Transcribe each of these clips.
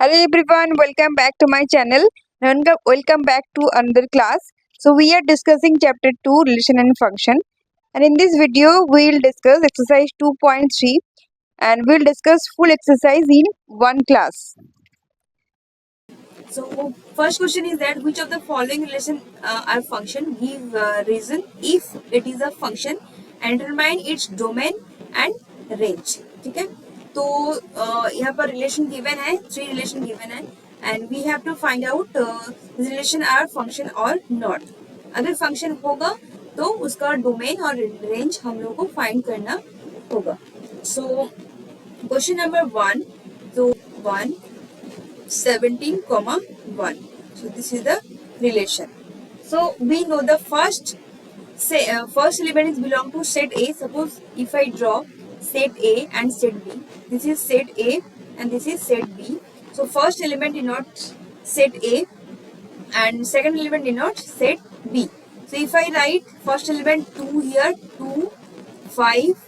Hello everyone, welcome back to my channel and welcome back to another class. So we are discussing chapter 2 relation and function, and in this video we will discuss exercise 2.3 and we will discuss full exercise in one class. So first question is that which of the following relation are function? Give reason if it is a function and determine its domain and range. ठीक है, तो यहाँ पर relation given है, 3 relation given है and we have to find out relation or function और not. अगर function होगा तो उसका डोमेन और रेंज हम लोग को फाइंड करना होगा. सो क्वेश्चन नंबर 1, तो 1 17, 1. So this is the relation. So we know the first element is belong to set A. Suppose if I draw set A and set B, this is set A and this is set B. So first element denotes set A and second element denotes set B. So if I write first element 2 here, 2, 5,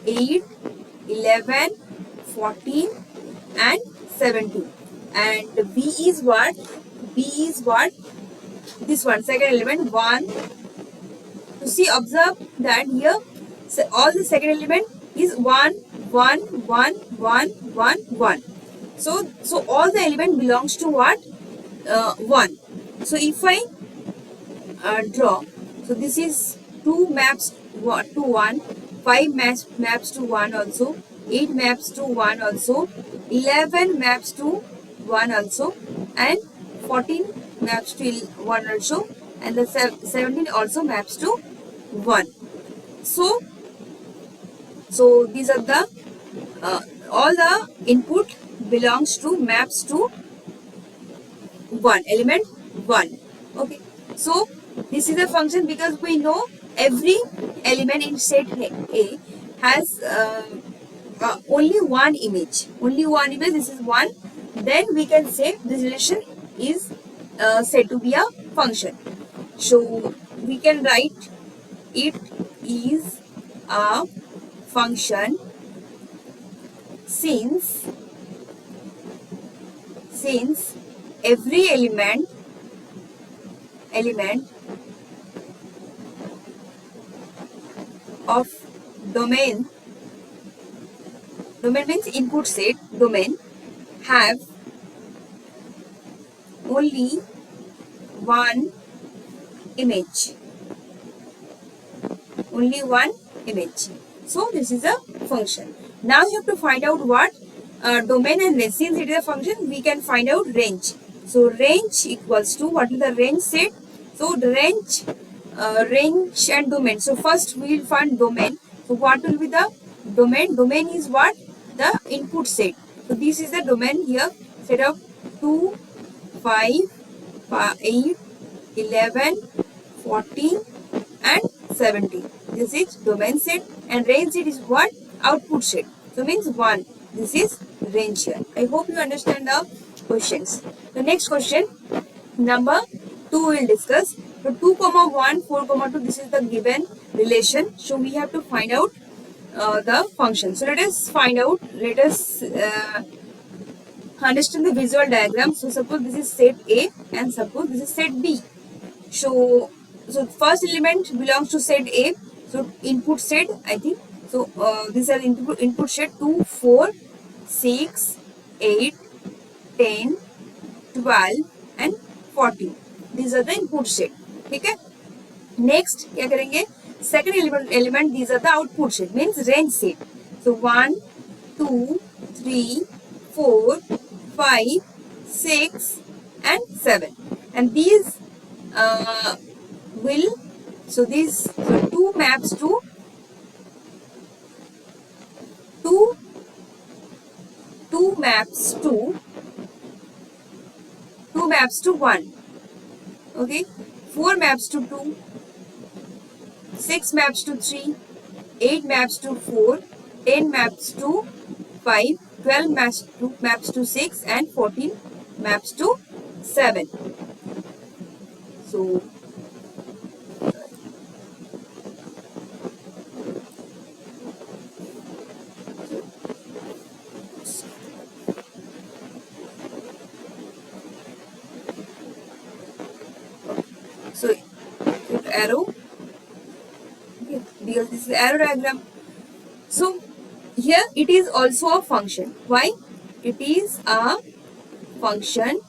8, 11, 14 and 17. And B is what? B is what? This one, second element 1. So see, observe that here all the second element is 1, 1, 1, 1, 1, 1. So all the element belongs to what? 1. So if I draw, so this is 2 maps to 1, 5 maps to 1 also, 8 maps to 1 also, 11 maps to 1 also, and 14 maps to 1 also, and the 17 also maps to 1. So these are the all the input belongs to maps to 1, element 1. Okay, so this is a function because we know every element in set A has only one image. This is 1. Then we can say this relation is said to be a function. So we can write it is a function since every element of domain means input set, domain have only one image. So this is a function. Now you have to find out what domain and range. Since it is a function, we can find out range. So range equals to, what is the range set? So the range and domain. So first we will find domain. So what will be the domain? Domain is what? The input set. So this is the domain here. Set of 2, 5, 8, 11, 14 and 17. This is domain set, and range set is what? Output set. So means 1. This is range here. I hope you understand the questions. The next question, number 2 we will discuss. So 2, 1, 4, 2, this is the given relation. So we have to find out the function. So let us find out, let us understand the visual diagram. So suppose this is set A and suppose this is set B. So first element belongs to set A. So input set, I think. So these are input set 2, 4, 6, 8, 10, 12 and 14. These are the input set. ठीक है. Next क्या करेंगे? Second element these are the output set, means range set. So 1, 2, 3, 4, 5, 6 and 7. And these will, so these, so 2 maps to 1. Okay, 4 maps to 2, 6 maps to 3, 8 maps to 4, 10 maps to 5, 12 maps to 6 and 14 maps to 7. So arrow. Okay, because this is arrow diagram. So here it is also a function. Why? It is a function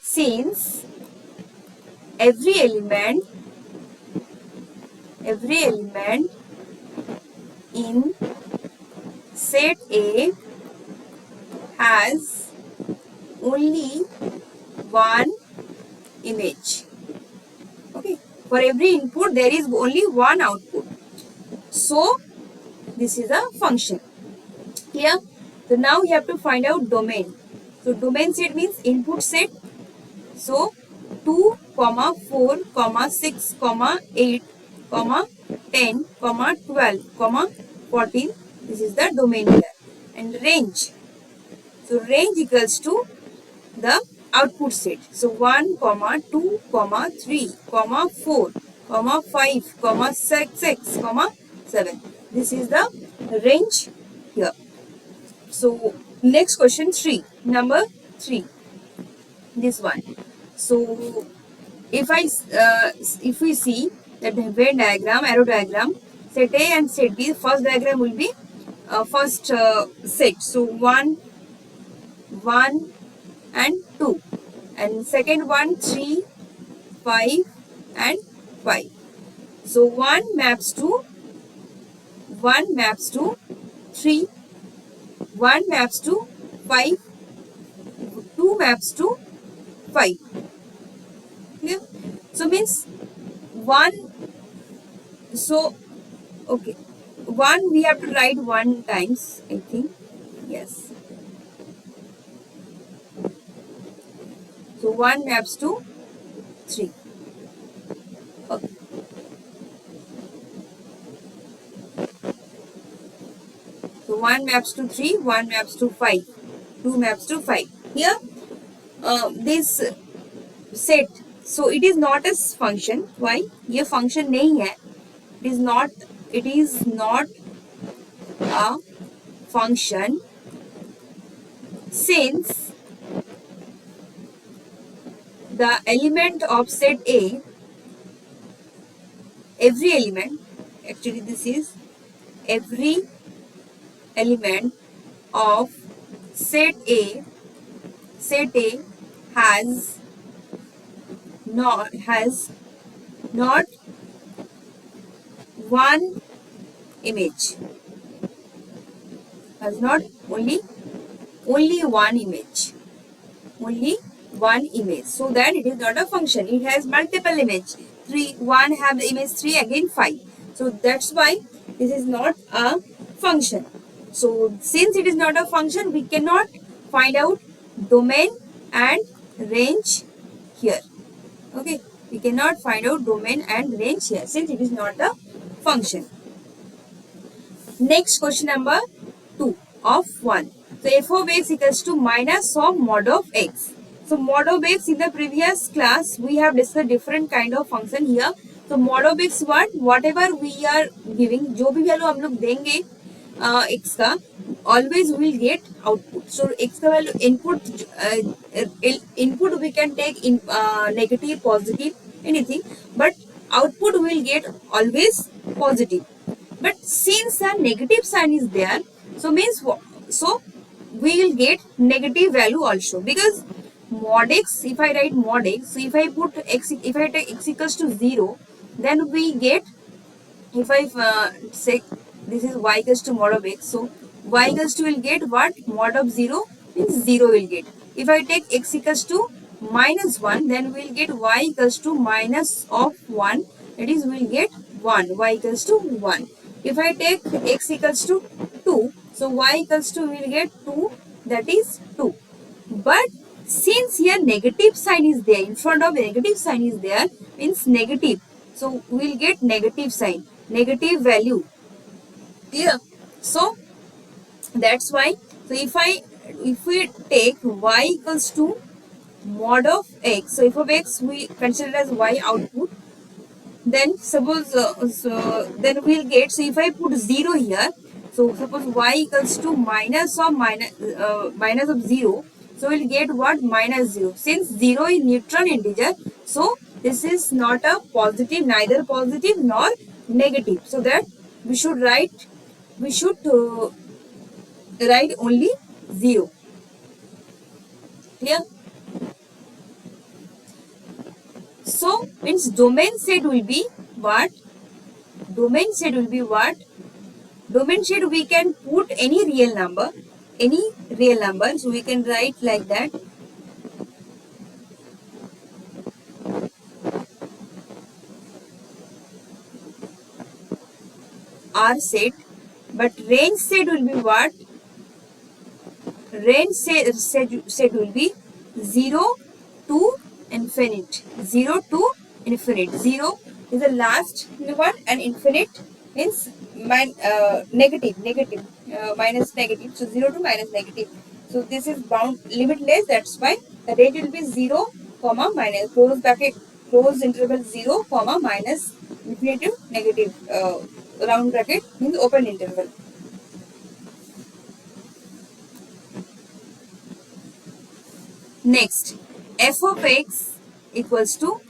since every element in set A has only one image. Okay, for every input there is only one output. So this is a function. Clear? So now you have to find out domain. So domain set means input set. So 2, 4, 6, 8, 10, 12, 14. This is the domain here. And range. So range equals to the output set. So 1, 2, 3, 4, 5, 6, 7. This is the range here. So next question 3. Number 3. This one. So if we see that the Venn diagram, arrow diagram, set A and set B, first diagram will be first set. So 1, 1 and 2, and second one 3, 5 and 5. So 1 maps to 3, 1 maps to 5, 2 maps to 5. Yeah. So means 1. So okay, 1 we have to write 1 times, I think. Yes. So 1 maps to 3. Okay. So 1 maps to 3, 1 maps to 5, 2 maps to 5. Here this set, so it is not a function. Why? ये function नहीं है. It is not a function since the element of set A, every element, actually this is every element of set A has not one image, has not only one image, so that it is not a function. It has multiple image. 1 have the image 3, again 5. So that's why this is not a function. So since it is not a function, we cannot find out domain and range here. Okay, we cannot find out domain and range here since it is not a function. Next question number 2 of 1. So f of x equals to minus of mod of x. So mod of x, in the previous class we have discussed different kind of function here. So mod of x, whatever we are giving, जो भी value हम लोग देंगे x का, always we will get output. So x का value input we can take in negative, positive, anything, but output we will get always positive. But since a negative sign is there, so means so we will get negative value also, because mod x, if I write mod x, so if I put x, if I take x equals to 0, then we get, if I say this is y equals to mod of x, so y equals to will get what? Mod of 0 means 0 will get. If I take x equals to minus 1, then we will get y equals to minus of 1, that is we will get 1, y equals to 1. If I take x equals to 2, so y equals to we will get 2, that is 2. But since here negative sign is there, in front of negative sign is there, means negative, so we will get negative sign, negative value. Clear? So that's why, so if we take y equals to mod of x, so f of x we consider as y output, then suppose then we'll get, so if I put 0 here, so suppose y equals to minus of 0, so we'll get what? Minus 0. Since 0 is neutral integer, so this is not a positive, neither positive nor negative, so that we should write only 0. Clear? So means domain set will be what? Domain set will be what? Domain set we can put any real number. So we can write like that. R set, but range set will be what? Range set will be 0 to infinite. 0 to infinite. 0 is the last one and infinite means negative, minus negative. So 0 to minus negative. So this is bound limitless. That's why the range will be 0, comma minus close bracket, close interval 0, comma minus infinitive negative round bracket means open interval. Next, f of x equals to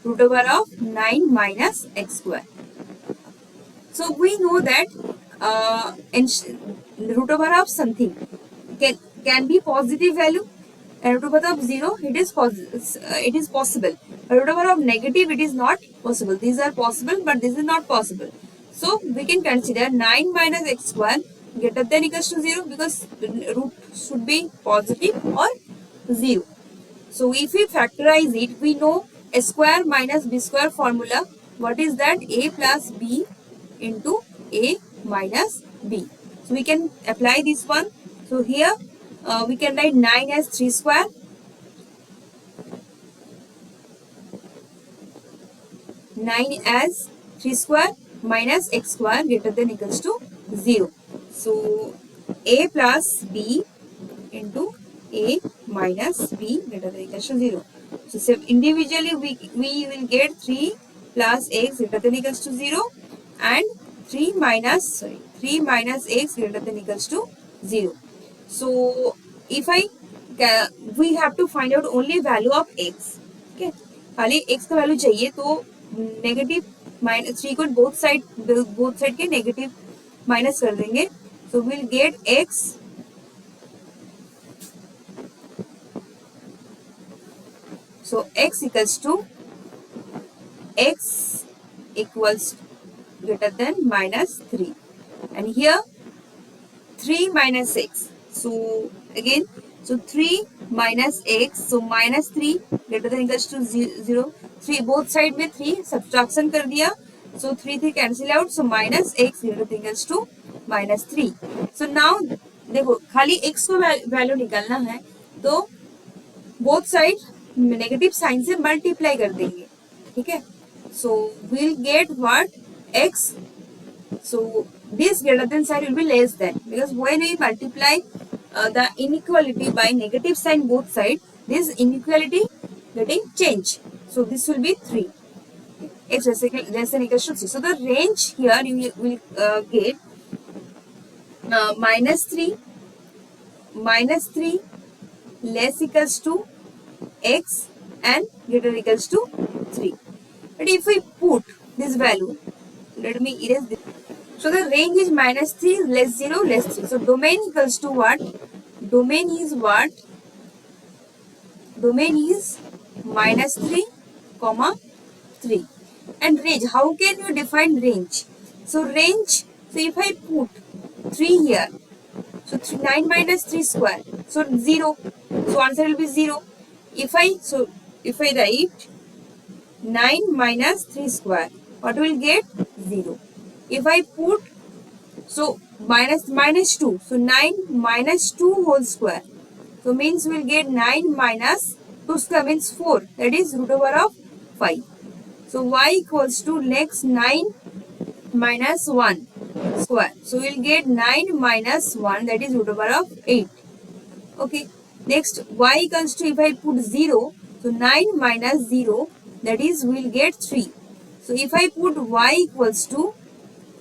root over of 9 minus x square. So we know that root over of something can be positive value, and root over of 0 it is possible. Root over of negative it is not possible. These are possible, but this is not possible. So we can consider 9 minus x square greater than equals to 0, because root should be positive or 0. So if we factorize it, we know a square minus b square formula. What is that? A plus b into a minus b. So we can apply this one. So here we can write 9 as 3 square. As 3 square minus x square greater than equals to 0. So a plus b into a minus b greater than equals to 0. So individually we will get 3 plus x greater than equals to 0 and 3 minus x greater than equals to 0. So if we have to find out only value of x. Okay, खाली x का value चाहिए, तो negative minus 3 को both side के negative minus कर देंगे. So we'll get x. So x equals greater than minus 3, and here 3 minus x. So again, so 3 minus x, so minus 3 greater than equals to 0. 3 both side में 3 subtraction कर दिया, so 3 cancel out, so minus x greater than equals to minus 3. So now देखो खाली x को value निकालना है, तो both side negative sign से मल्टीप्लाई कर देंगे. ठीक है, so will get what? x. So this greater than sign will be less than, because when we multiply the inequality by negative sign both side, this inequality getting changed. So this will be 3. X less than equals to 3. So the range here you will get minus 3 less equals to x and greater equals to 3. But if we put this value, let me erase this. So the range is minus 3 less 0 less 3. So domain equals to what? Domain is what? Domain is minus 3, comma 3. And range, how can you define range? So range, so if I put 3 here, so 9 minus 3 square, so 0. So answer will be 0. If I write 9 minus 3 square, what will get? 0. If I put, so minus 2, so 9 minus 2 whole square, so means we will get 9 minus 2 square means 4, that is root over of 5. So y equals to next 9 minus 1 square, so we will get 9 minus 1, that is root over of 8. Okay, next y equals to, if I put 0, so 9 minus 0, that is we will get 3. So if I put y equals to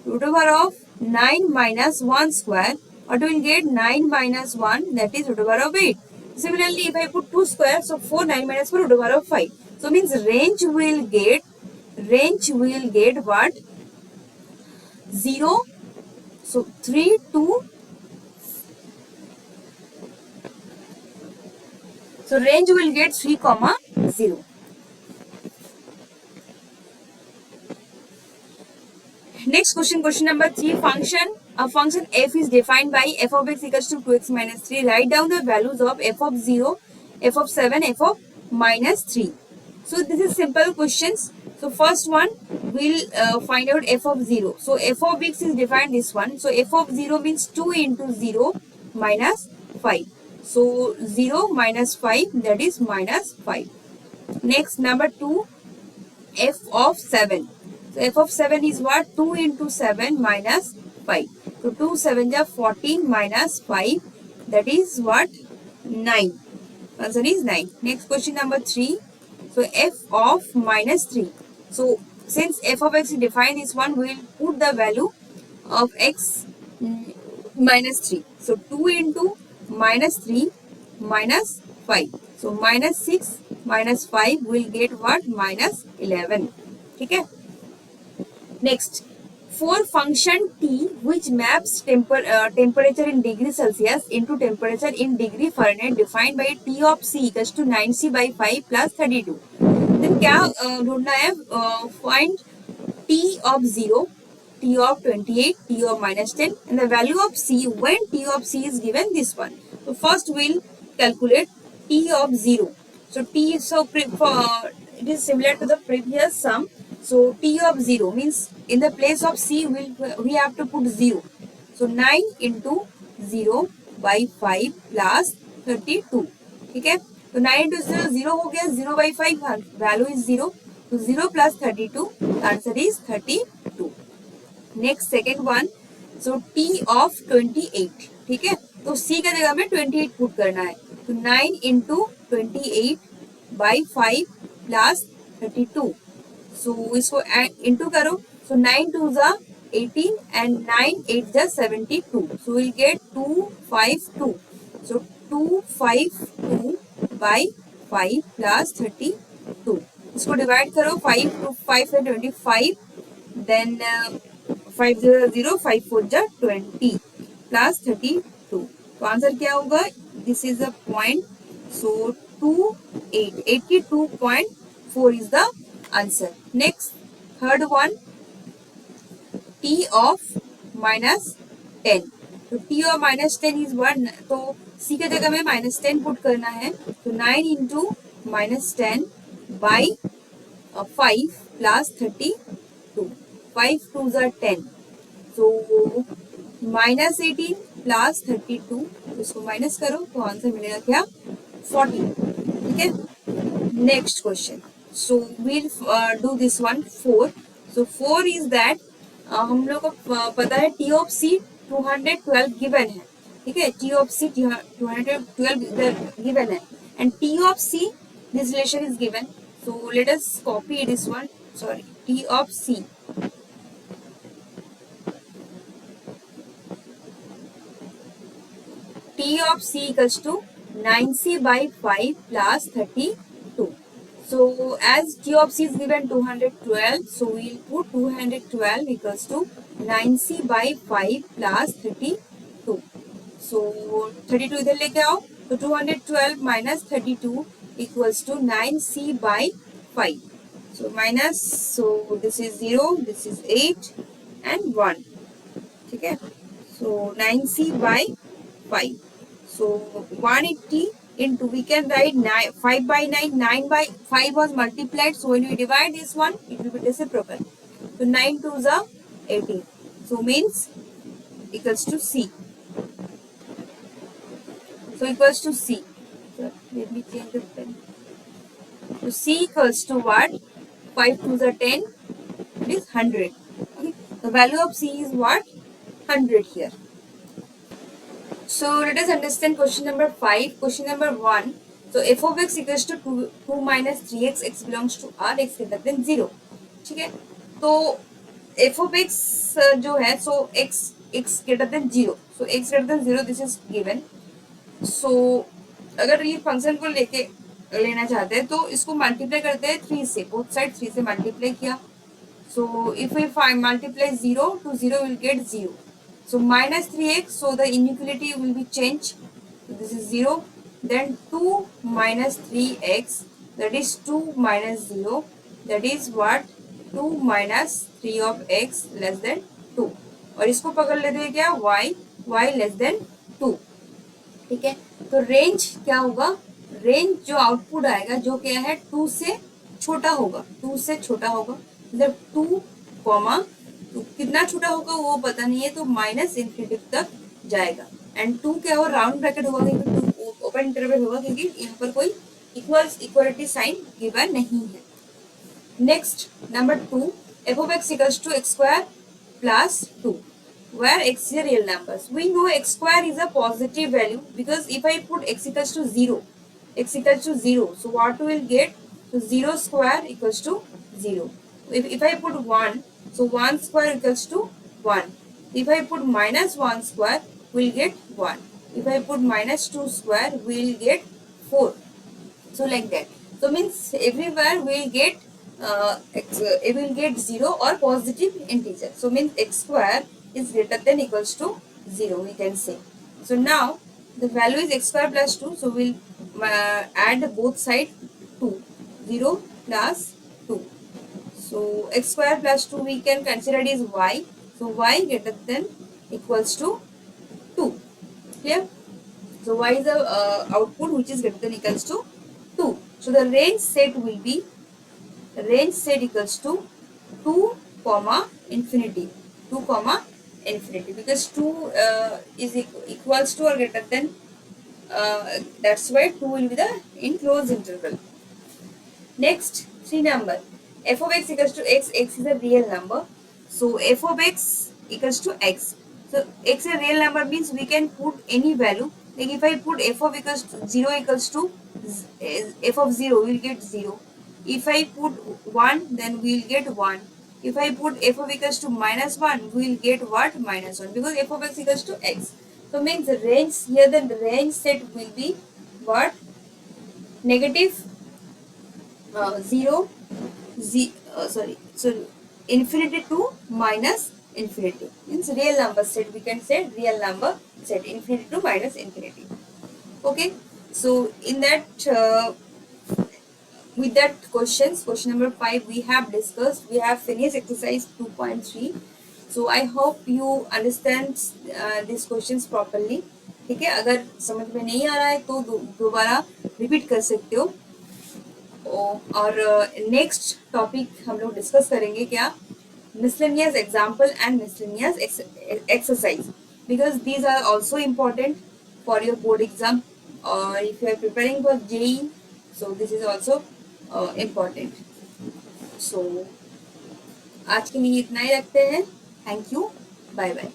root over of 9 minus 1 square, what will get? 9 minus 1, that is root over of 8. Similarly, if I put 2 square, so 4, 9 minus 4, root over of 5. So means range will get what? 0. So 3 to, so range will get 3 comma 0. Next question, question number 3. A function f is defined by f of x equals to 2x minus 3. Write down the values of f of 0, f of 7, f of minus 3. So this is simple questions. So first one, we'll find out f of 0. So f of x is defined this one. So f of 0 means 2 into 0 minus 5. So 0 minus 5, that is minus 5. Next, number 2, f of 7. So f of 7 is what? 2 into 7 minus 5. So 2 7 are 14 minus 5. That is what? 9. Answer is 9. Next question number 3. So f of minus 3. So since f of x is defined this one, we will put the value of x minus 3. So 2 into minus 3 minus 5. So minus 6 minus 5 will get what? Minus 11. ठीक है. Next, for function t which maps temperature in degree Celsius into temperature in degree Fahrenheit defined by t of c equals to 9c by 5 plus 32. Then क्या ढूंढना है? Find t of 0, t of 28, t of minus 10 and the value of c when t of c is given this one. So first we'll calculate t of 0. So t, so it is similar to the previous sum. So t of 0 means in the place of c we have to put 0. So 9 into 0 by 5 plus 32. ठीक है. तो 9 into 0 0 हो गया. 0 by 5 value is 0. So 0 plus 32, answer is 32. Next, second one. So t of 28. ठीक है. तो c का जगह में 28 पुट करना है. तो 9 into 28 by 5 plus 32. So इसको इंटू करो. So 9 2s are 18 and 9 8s are 72. So we'll get 252. So 252 by 5 plus 32. इसको डिवाइड करो. 5 to 5 है 25. Then 5 0 0 5 4 जा 20 plus 32. तो आंसर क्या होगा? This is the point. So 82.4 is the answer. Next, third one, t of minus 10. तो t of minus 10 is 1. तो c के जगह में minus 10 पुट करना है. तो 9 into minus 10 by 5 plus 32. 5 2s are 10. So minus 18 plus 32. इसको माइनस करो तो आंसर मिलेगा क्या? 40. ठीक है. Next question. So we'll do this one 4. So 4 is that हम लोग को पता है t of c 212 given है. ठीक है. t of c 212 given है and t of c this relation is given. So let us copy this one. Sorry, t of c. T of c equals to 9c by 5 plus 32. So as t of c is given 212, so we'll put 212 equals to 9c by 5 plus 32. So 32 इधर लेके आओ. तो 212 minus 32 equals to 9c by 5. So minus, so this is 0, this is 8 and 1. ठीक है. So 9c by 5. So 180 into, we can write 5 by 9, 9 by 5 was multiplied. So when we divide this one, it will be reciprocal. So 9 2s are 18. So means equals to C. So equals to C. So let me change the pen. So C equals to what? 5 2s are 10. It is 100. Okay. The value of C is what? 100 here. So let us understand question number 5. Question number 1. So f of x equals to 2 minus 3x, x belongs to R, x greater than 0. ठीक है. तो f of x जो है, so x greater than 0. So x greater than 0, this is given. So अगर ये function को लेके लेना चाहते हैं तो इसको मल्टीप्लाई करते हैं 3 से, बोथ साइड 3 से मल्टीप्लाई किया. So if we find multiply 0 to 0 will get 0. So minus 3x, so the inequality will be changed. So this is 0. Then 2 minus 3x, that is 2 minus 0, that is what? 2 minus 3 of x less than 2. और इसको पकड़ लेते हैं क्या? y less than 2. ठीक है, तो range क्या होगा? रेंज जो आउटपुट आएगा जो क्या है 2 से छोटा होगा, 2 से छोटा होगा, मतलब 2 कॉमा, तो कितना छोटा होगा वो पता नहीं है, तो माइनस इन्फिनिटी तक जाएगा. एंड 2 क्या हो, राउंड ब्रैकेट होगा क्योंकि 2 ओपन इंटरवल होगा क्योंकि यहाँ पर कोई इक्वलिटी साइन गिवन नहीं है. Next number 2, f of x equals to x square plus 2, where x is a real numbers. We know x square is a positive value because if I put x equals to 0, so what we will get? So 0 square equals to 0. If I put 1, so 1 square equals to 1. If I put minus 1 square, we will get 1. If I put minus 2 square, we will get 4. So like that. So means everywhere we will get it will get 0 or positive integer. So means x square is greater than equals to 0, we can say. So now the value is x square plus 2. So we'll add both side 2, 0 plus 2. So x square plus 2 we can consider it is y. So y greater than equals to 2. Clear? So y is the output which is greater than equals to 2. So the range set will be, range set equals to 2 comma infinity, 2 comma infinity, because 2 is equals to or greater than, that's why 2 will be the in closed interval. Next 3 number, f of x equals to x, x is a real number, so f of x equals to x. So x is a real number means we can put any value. Like if I put f of equals to 0 equals to f of 0, we will get 0. If I put 1, then we will get 1. If I put f of equals to minus 1, we will get what? Minus 1, because f of x equals to x. So means the range here, then the range set will be what? Negative 0, infinity to minus infinity. Means real number set, we can say real number set, infinity to minus infinity. Okay, so in that with that question number 5 we have discussed, we have finished exercise 2.3. so I hope you understand these questions properly. ठीक है, अगर समझ में नहीं आ रहा है तो दोबारा रिपीट कर सकते हो. और नेक्स्ट टॉपिक हम लोग डिस्कस करेंगे क्या? miscellaneous example and miscellaneous exercise, because these are also important for your board exam, or if you are preparing for JEE, so this is also important. So आज के लिए इतना ही रखते हैं. Thank you, bye bye.